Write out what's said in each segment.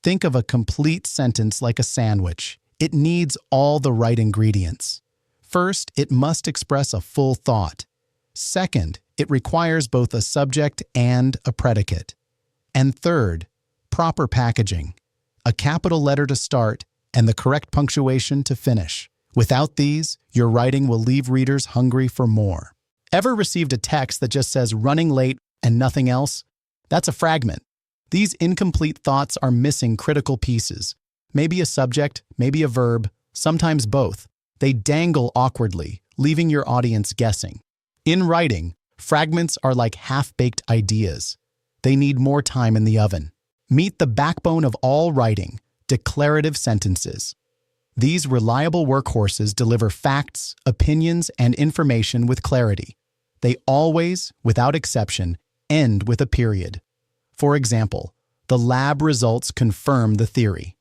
Think of a complete sentence like a sandwich. It needs all the right ingredients. First, it must express a full thought. Second, it requires both a subject and a predicate. And third, proper packaging. A capital letter to start and the correct punctuation to finish. Without these, your writing will leave readers hungry for more. Ever received a text that just says running late and nothing else? That's a fragment. These incomplete thoughts are missing critical pieces. Maybe a subject, maybe a verb, sometimes both. They dangle awkwardly, leaving your audience guessing. In writing, fragments are like half-baked ideas. They need more time in the oven. Meet the backbone of all writing, declarative sentences. These reliable workhorses deliver facts, opinions, and information with clarity. They always, without exception, end with a period. For example, the lab results confirm the theory.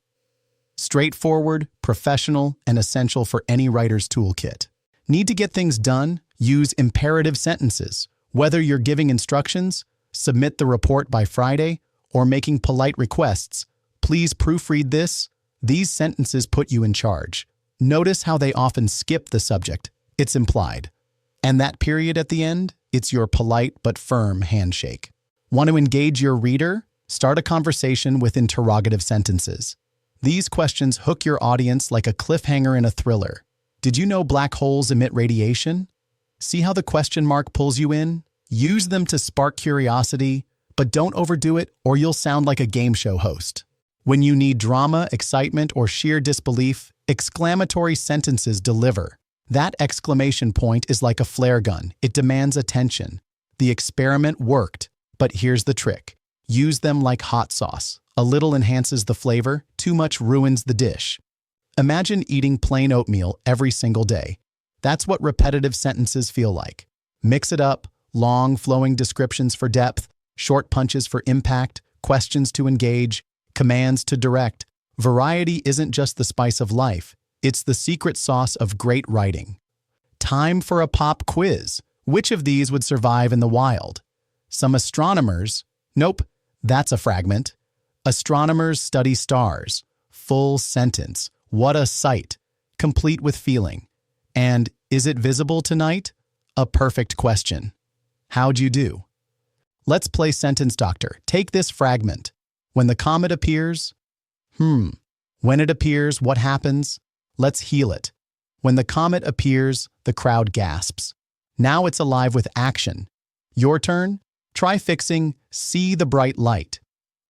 Straightforward, professional, and essential for any writer's toolkit. Need to get things done? Use imperative sentences. Whether you're giving instructions, submit the report by Friday, or making polite requests, please proofread this. These sentences put you in charge. Notice how they often skip the subject. It's implied. And that period at the end, it's your polite but firm handshake. Want to engage your reader? Start a conversation with interrogative sentences. These questions hook your audience like a cliffhanger in a thriller. Did you know black holes emit radiation? See how the question mark pulls you in? Use them to spark curiosity, but don't overdo it or you'll sound like a game show host. When you need drama, excitement, or sheer disbelief, exclamatory sentences deliver. That exclamation point is like a flare gun. It demands attention. The experiment worked, but here's the trick. Use them like hot sauce. A little enhances the flavor, too much ruins the dish. Imagine eating plain oatmeal every single day. That's what repetitive sentences feel like. Mix it up, long, flowing descriptions for depth, short punches for impact, questions to engage, commands to direct. Variety isn't just the spice of life, it's the secret sauce of great writing. Time for a pop quiz. Which of these would survive in the wild? Some astronomers, nope, that's a fragment. Astronomers study stars. Full sentence. What a sight. Complete with feeling. And is it visible tonight? A perfect question. How'd you do? Let's play Sentence Doctor. Take this fragment. When the comet appears, When it appears, what happens? Let's heal it. When the comet appears, the crowd gasps. Now it's alive with action. Your turn? Try fixing see the bright light.